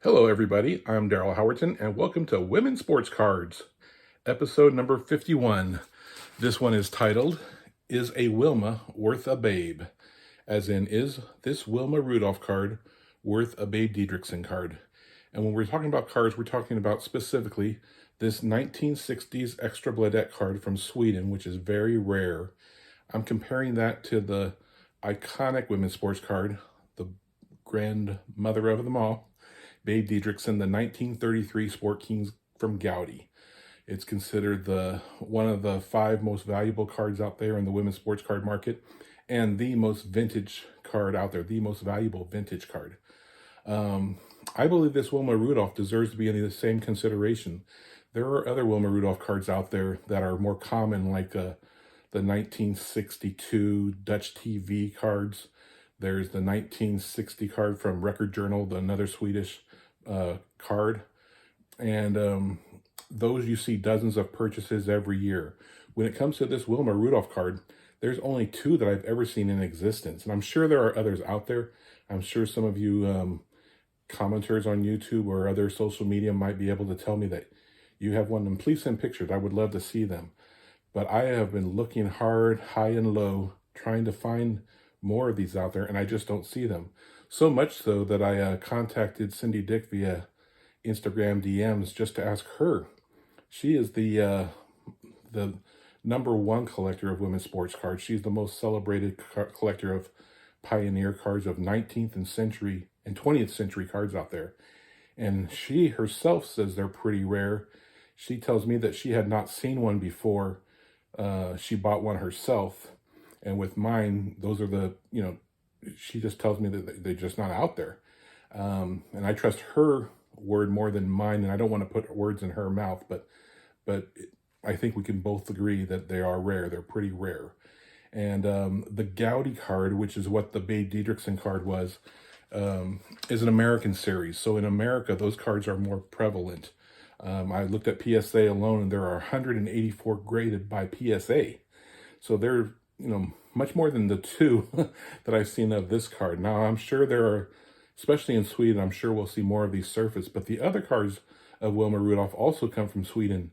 Hello, everybody. I'm Darryl Howerton, and welcome to Women's Sports Cards, episode number 51. This one is titled, Is a Wilma Worth a Babe? As in, is this Wilma Rudolph card worth a Babe Didrikson card? And when we're talking about cards, we're talking about specifically this 1960s Ekstra Bladet card from Sweden, which is very rare. I'm comparing that to the iconic women's sports card, the grandmother of them all, Babe Didrikson, the 1933 Sport Kings from Gowdy. It's considered one of the 5 most valuable cards out there in the women's sports card market, and the most vintage card out there, the most valuable vintage card. I believe this Wilma Rudolph deserves to be in the same consideration. There are other Wilma Rudolph cards out there that are more common, like the 1962 Dutch TV cards. There's the 1960 card from Record Journal, another Swedish card. And those you see dozens of purchases every year. When it comes to this Wilma Rudolph card, there's only 2 that I've ever seen in existence. And I'm sure there are others out there. I'm sure some of you commenters on YouTube or other social media might be able to tell me that you have one. And please send pictures. I would love to see them. But I have been looking hard, high and low, trying to find more of these out there, and I just don't see them. So much so that I contacted Cindy Dick via Instagram DMs just to ask her. She is the #1 collector of women's sports cards. She's the most celebrated collector of pioneer cards of 19th and century and 20th century cards out there. And she herself says they're pretty rare. She tells me that she had not seen one before. She bought one herself. And with mine, those are she just tells me that they're just not out there. And I trust her word more than mine, and I don't want to put words in her mouth, but I think we can both agree that they are rare. They're pretty rare. And the Gowdy card, which is what the Babe Didrikson card was, is an American series. So in America, those cards are more prevalent. I looked at PSA alone, and there are 184 graded by PSA. So they're much more than the 2 that I've seen of this card. Now, I'm sure there are, especially in Sweden, I'm sure we'll see more of these surface, but the other cards of Wilma Rudolph also come from Sweden,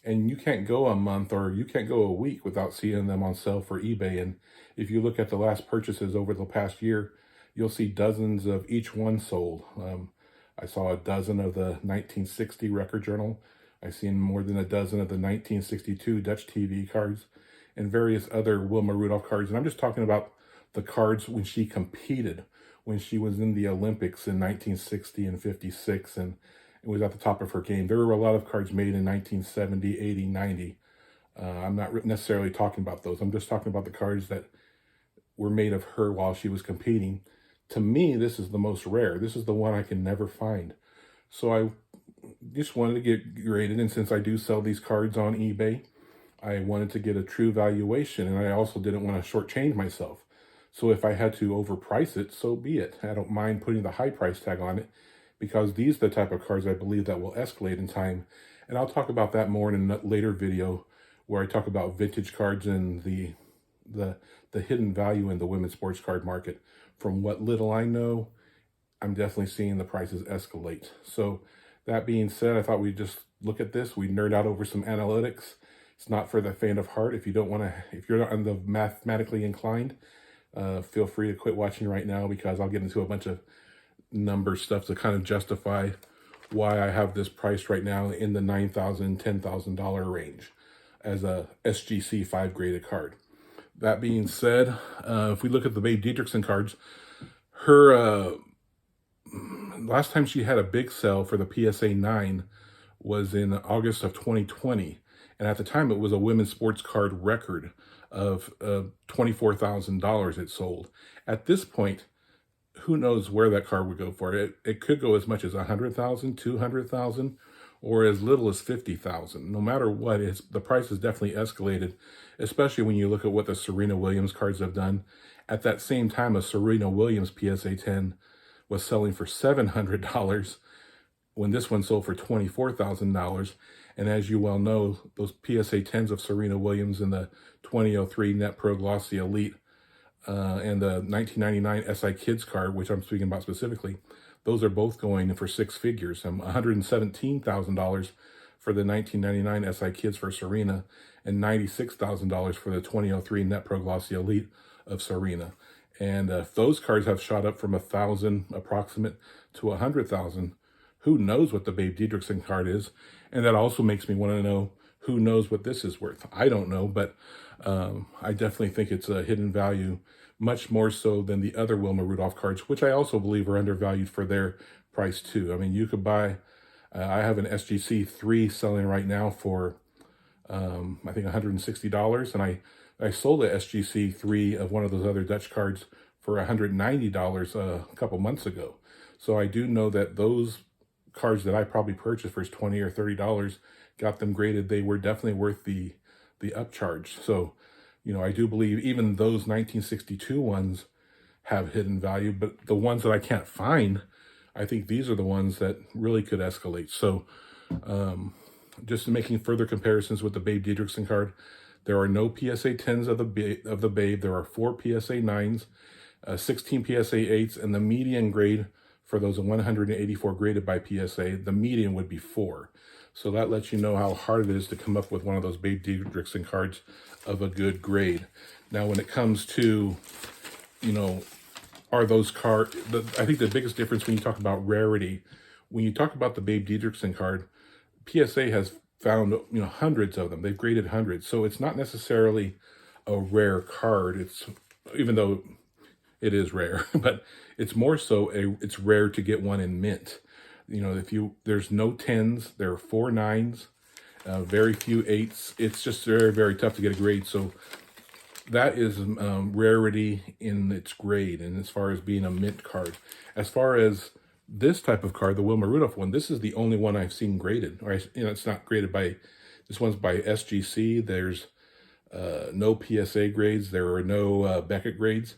and you can't go a month or you can't go a week without seeing them on sale for eBay. And if you look at the last purchases over the past year, you'll see dozens of each one sold. I saw a dozen of the 1960 Record Journal. I've seen more than a dozen of the 1962 Dutch TV cards, and various other Wilma Rudolph cards. And I'm just talking about the cards when she competed, when she was in the Olympics in 1960 and 56, and it was at the top of her game. There were a lot of cards made in 1970, 80, 90. I'm not necessarily talking about those. I'm just talking about the cards that were made of her while she was competing. To me, this is the most rare. This is the one I can never find. So I just wanted to get graded, and since I do sell these cards on eBay, I wanted to get a true valuation, and I also didn't want to shortchange myself. So if I had to overprice it, so be it. I don't mind putting the high price tag on it, because these are the type of cards I believe that will escalate in time. And I'll talk about that more in a later video where I talk about vintage cards and the hidden value in the women's sports card market. From what little I know, I'm definitely seeing the prices escalate. So that being said, I thought we'd just look at this. We'd nerd out over some analytics. It's not for the faint of heart. If you're not on the mathematically inclined, feel free to quit watching right now, because I'll get into a bunch of number stuff to kind of justify why I have this priced right now in the $9,000, $10,000 range as a SGC 5 graded card. That being said, if we look at the Babe Didrikson cards, her last time she had a big sale for the PSA 9 was in August of 2020. And at the time, it was a women's sports card record of $24,000 it sold. At this point, who knows where that card would go for. It could go as much as $100,000, $200,000, or as little as $50,000. No matter what, the price has definitely escalated, especially when you look at what the Serena Williams cards have done. At that same time, a Serena Williams PSA 10 was selling for $700 when this one sold for $24,000. And as you well know, those PSA 10s of Serena Williams and the 2003 Net Pro Glossy Elite and the 1999 SI Kids card, which I'm speaking about specifically, those are both going for six figures. $117,000 for the 1999 SI Kids for Serena, and $96,000 for the 2003 Net Pro Glossy Elite of Serena. And if those cards have shot up from 1,000 approximate to 100,000, who knows what the Babe Didrikson card is? And that also makes me want to know, who knows what this is worth? I don't know, but I definitely think it's a hidden value, much more so than the other Wilma Rudolph cards, which I also believe are undervalued for their price too. I mean, you could buy, I have an SGC 3 selling right now for, I think $160, and I sold the SGC 3 of one of those other Dutch cards for $190 a couple months ago. So I do know that those cards that I probably purchased for $20 or $30, got them graded, they were definitely worth the upcharge. So, you know, I do believe even those 1962 ones have hidden value, but the ones that I can't find, I think these are the ones that really could escalate. So just making further comparisons with the Babe Didrikson card, there are no PSA 10s of the Babe. There are 4 PSA 9s, 16 PSA 8s, and the median grade for those 184 graded by PSA, the median would be 4. So that lets you know how hard it is to come up with one of those Babe Didrikson cards of a good grade. Now, when it comes to, you know, are those cards, I think the biggest difference when you talk about rarity, when you talk about the Babe Didrikson card, PSA has found, you know, hundreds of them. They've graded hundreds. So it's not necessarily a rare card. It's, even though it is rare, but it's more so it's rare to get one in mint. You know, there's no 10s, there are 4 9s, very few 8s. It's just very, very tough to get a grade. So that is rarity in its grade, and as far as being a mint card. As far as this type of card, the Wilma Rudolph one, this is the only one I've seen graded. Or, you know, it's not graded by, this one's by SGC. There's no PSA grades. There are no Beckett grades.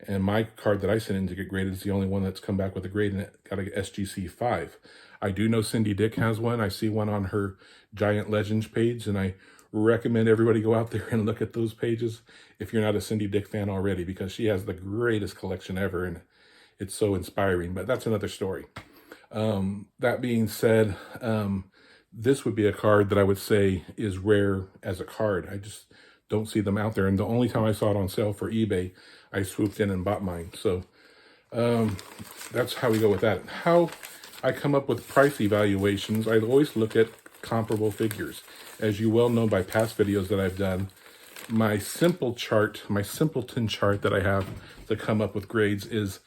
And my card that I sent in to get graded is the only one that's come back with a grade, and it got a SGC 5. I do know Cindy Dick has one. I see one on her Giant Legends page, and I recommend everybody go out there and look at those pages if you're not a Cindy Dick fan already, because she has the greatest collection ever, and it's so inspiring. But that's another story. That being said, this would be a card that I would say is rare as a card. I just don't see them out there. And the only time I saw it on sale for eBay, I swooped in and bought mine. So that's how we go with that. How I come up with price evaluations, I always look at comparable figures. As you well know by past videos that I've done, my simple chart, my simpleton chart that I have to come up with grades is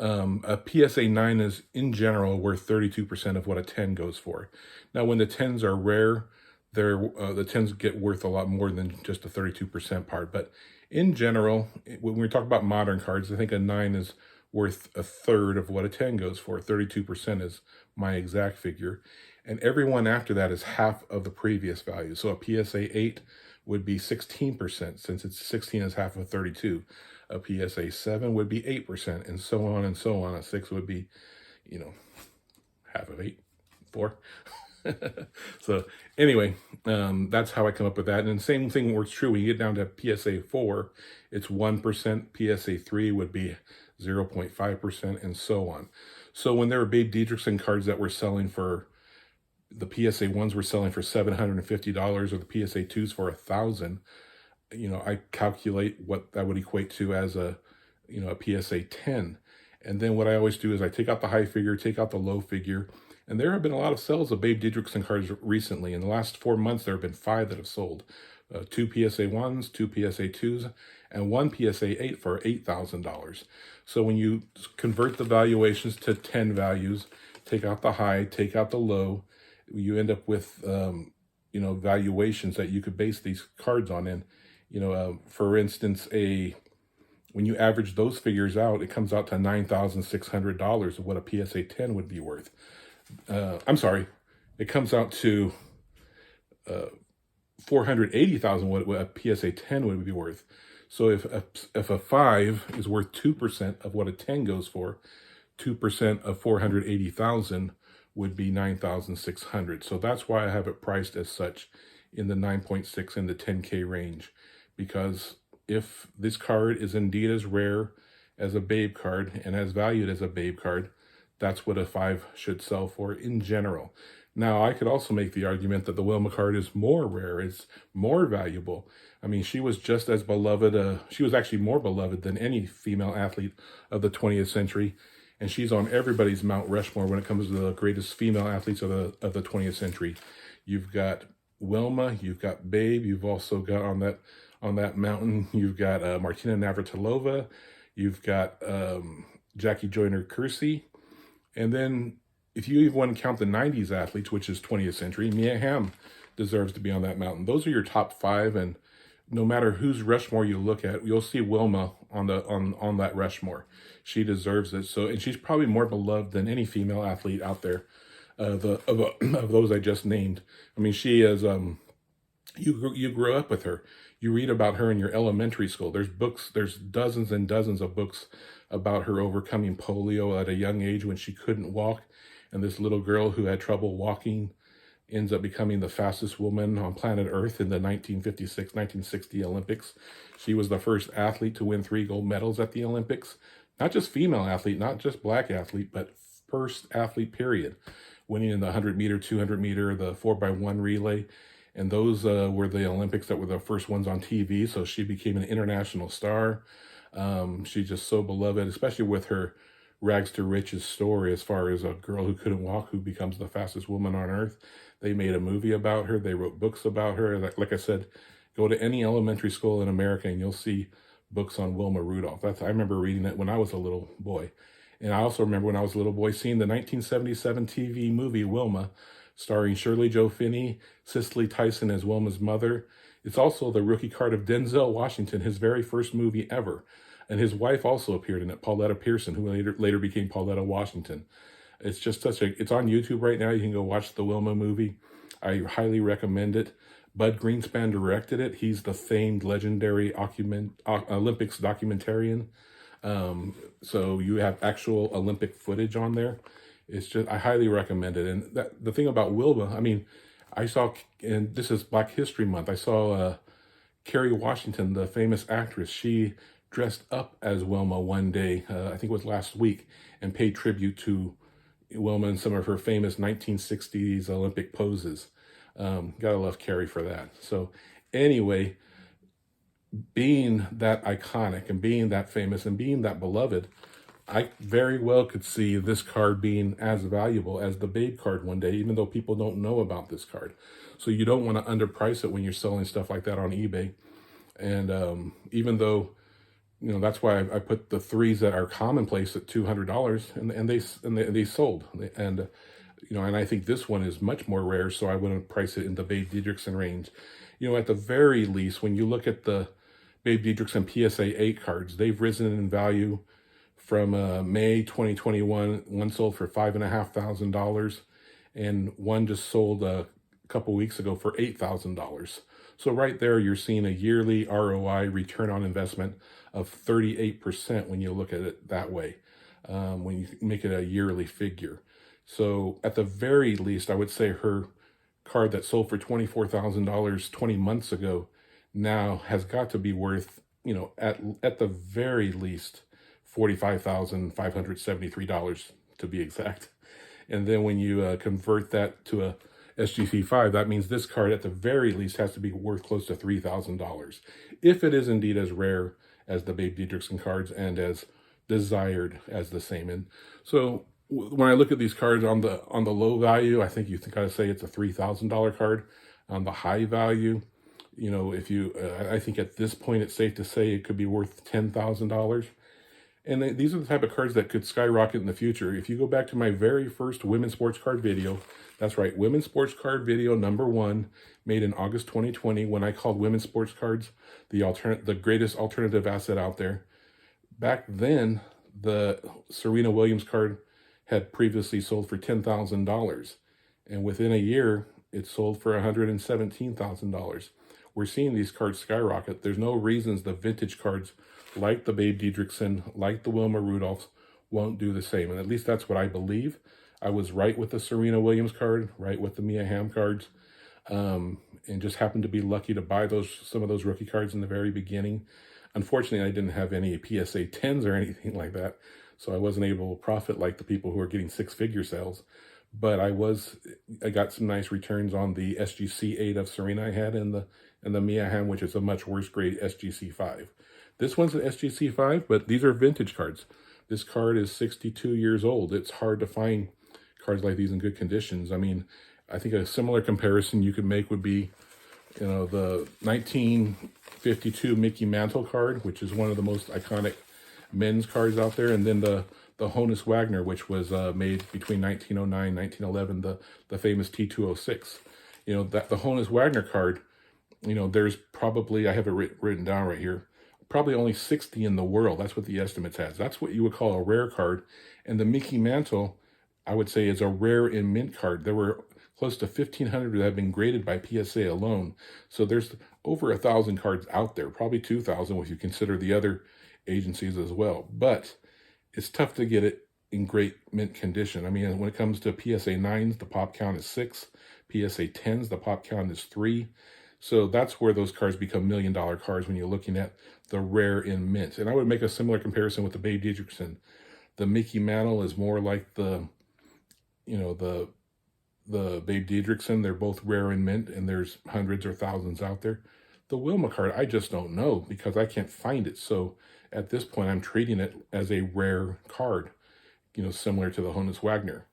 a PSA 9 is in general worth 32% of what a 10 goes for. Now, when the 10s are rare, the 10s get worth a lot more than just the 32% part. But in general, when we talk about modern cards, I think a 9 is worth a third of what a 10 goes for. 32% is my exact figure. And everyone after that is half of the previous value. So a PSA 8 would be 16%, since it's 16 is half of 32. A PSA 7 would be 8%, and so on and so on. A 6 would be, you know, half of 8, 4. So anyway, that's how I come up with that. And the same thing works true when you get down to PSA 4, it's 1%. PSA 3 would be 0.5%, and so on. So when there were Babe Didrikson cards that were selling for, the PSA 1s were selling for $750, or the PSA 2s for $1,000, you know, I calculate what that would equate to as a, you know, a PSA 10. And then what I always do is I take out the high figure, take out the low figure. And there have been a lot of sales of Babe Didrikson cards recently. In the last 4 months, there have been 5 that have sold. 2 PSA 1s, 2 PSA 2s, and 1 PSA 8 for $8,000. So when you convert the valuations to 10 values, take out the high, take out the low, you end up with, you know, valuations that you could base these cards on. And, you know, for instance, when you average those figures out, it comes out to $9,600 of what a PSA 10 would be worth. I'm sorry, it comes out to $480,000 what a PSA 10 would be worth. So if a 5 is worth 2% of what a 10 goes for, 2% of 480,000 would be 9,600. So that's why I have it priced as such in the 9.6 and the 10K range, because if this card is indeed as rare as a Babe card and as valued as a Babe card, that's what a 5 should sell for in general. Now, I could also make the argument that the Wilma card is more rare, it's more valuable. I mean, she was just as beloved, she was actually more beloved than any female athlete of the 20th century, and she's on everybody's Mount Rushmore when it comes to the greatest female athletes of the 20th century. You've got Wilma, you've got Babe, you've also got on that mountain, you've got Martina Navratilova, you've got Jackie Joyner-Kersee, and then if you even want to count the 90s athletes, which is 20th century, Mia Hamm deserves to be on that mountain. Those are your top 5, and no matter whose Rushmore you look at, you'll see Wilma on that Rushmore. She deserves it. So, and she's probably more beloved than any female athlete out there of those I just named. I mean, she is. You grew up with her. You read about her in your elementary school. There's books. There's dozens and dozens of books about her overcoming polio at a young age when she couldn't walk, and this little girl who had trouble walking ends up becoming the fastest woman on planet Earth in the 1956-1960 Olympics. She was the first athlete to win 3 gold medals at the Olympics. Not just female athlete, not just black athlete, but first athlete, period. Winning in the 100-meter, 200-meter, the 4x1 relay. And those were the Olympics that were the first ones on TV, so she became an international star. She's just so beloved, especially with her rags to riches story as far as a girl who couldn't walk who becomes the fastest woman on earth. They made a movie about her. They wrote books about her. Like I said, go to any elementary school in America and you'll see books on Wilma Rudolph. I remember reading it when I was a little boy. And I also remember when I was a little boy seeing the 1977 TV movie Wilma, starring Shirley Joe Finney, Cicely Tyson as Wilma's mother. It's also the rookie card of Denzel Washington, his very first movie ever. And his wife also appeared in it, Pauletta Pearson, who later became Pauletta Washington. It's just it's on YouTube right now. You can go watch the Wilma movie. I highly recommend it. Bud Greenspan directed it. He's the famed, legendary Olympics documentarian. So you have actual Olympic footage on there. I highly recommend it. And the thing about Wilma, I mean, I saw, and this is Black History Month, I saw Kerry Washington, the famous actress. She dressed up as Wilma one day, I think it was last week, and paid tribute to Wilma and some of her famous 1960s Olympic poses. Gotta love Kerry for that. So anyway, being that iconic and being that famous and being that beloved, I very well could see this card being as valuable as the Babe card one day, even though people don't know about this card. So you don't want to underprice it when you're selling stuff like that on eBay. And even though, you know, that's why I put the 3s that are commonplace at $200, and they sold. And you know, and I think this one is much more rare, so I wouldn't price it in the Babe Didrikson range. You know, at the very least, when you look at the Babe Didrikson PSA 8 cards, they've risen in value. From May 2021, one sold for $5,500, and one just sold a couple weeks ago for $8,000. So right there, you're seeing a yearly ROI, return on investment, of 38% when you look at it that way, when you make it a yearly figure. So at the very least, I would say her card that sold for $24,000 20 months ago now has got to be worth, you know, at the very least, $45,573 to be exact. And then when you convert that to a SGC5, that means this card at the very least has to be worth close to $3,000, if it is indeed as rare as the Babe Didrikson cards and as desired as the same. And so when I look at these cards on the low value, I think you gotta say it's a $3,000 card. On the high value, you know, if you, I think at this point it's safe to say it could be worth $10,000. And these are the type of cards that could skyrocket in the future. If you go back to my very first women's sports card video, that's right, women's sports card video #1, made in August 2020, when I called women's sports cards the greatest alternative asset out there. Back then, the Serena Williams card had previously sold for $10,000. And within a year, it sold for $117,000. We're seeing these cards skyrocket. There's no reasons the vintage cards like the Babe Didrikson, like the Wilma Rudolphs, won't do the same. And at least that's what I believe. I was right with the Serena Williams card, right with the Mia Hamm cards, and just happened to be lucky to buy some of those rookie cards in the very beginning. Unfortunately, I didn't have any PSA 10s or anything like that, so I wasn't able to profit like the people who are getting six-figure sales. But I got some nice returns on the SGC 8 of Serena I had, and the Miahan, which is a much worse grade SGC 5. This one's an SGC 5, but these are vintage cards. This card is 62 years old. It's hard to find cards like these in good conditions. I mean, I think a similar comparison you could make would be, the 1952 Mickey Mantle card, which is one of the most iconic men's cards out there, and then the Honus Wagner, which was made between 1909 and 1911, the famous T206. That the Honus Wagner card, there's probably, I have it written down right here, probably only 60 in the world. That's what the estimates has. That's what you would call a rare card. And the Mickey Mantle, I would say, is a rare in mint card. There were close to 1,500 that have been graded by PSA alone. So there's over 1,000 cards out there, probably 2,000 if you consider the other agencies as well. But it's tough to get it in great mint condition. I mean, when it comes to PSA 9s, the pop count is 6. PSA 10s, the pop count is 3. So that's where those cards become $1 million cards when you're looking at the rare in mint. And I would make a similar comparison with the Babe Didrikson. The Mickey Mantle is more like the Babe Didrikson. They're both rare in mint, and there's hundreds or thousands out there. The Wilma card, I just don't know because I can't find it. So at this point, I'm treating it as a rare card, similar to the Honus Wagner.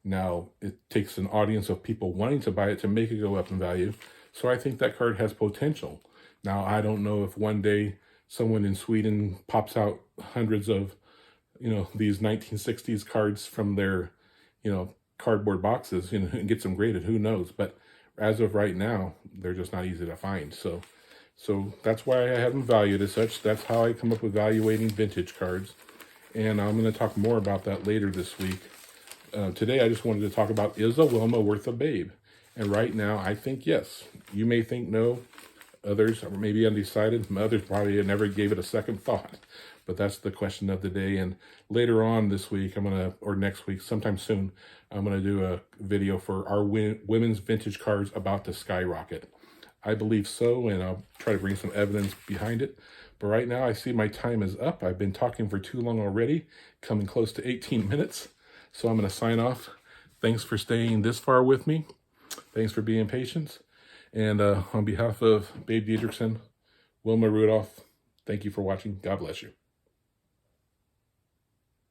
Now, it takes an audience of people wanting to buy it to make it go up in value. So I think that card has potential. Now, I don't know if one day someone in Sweden pops out hundreds of, these 1960s cards from their, cardboard boxes, and gets them graded. Who knows? But as of right now, they're just not easy to find. So that's why I have them valued as such. That's how I come up with valuating vintage cards. And I'm going to talk more about that later this week. Today, I just wanted to talk about, is a Wilma worth a Babe? And right now, I think yes. You may think no. Others are maybe undecided. Others probably never gave it a second thought. But that's the question of the day. And later on this week, or next week, sometime soon, I'm going to do a video for our women's vintage cards about to skyrocket. I believe so, and I'll try to bring some evidence behind it. But right now, I see my time is up. I've been talking for too long already, coming close to 18 minutes. So I'm going to sign off. Thanks for staying this far with me. Thanks for being patient. And on behalf of Babe Didrikson, Wilma Rudolph, thank you for watching. God bless you.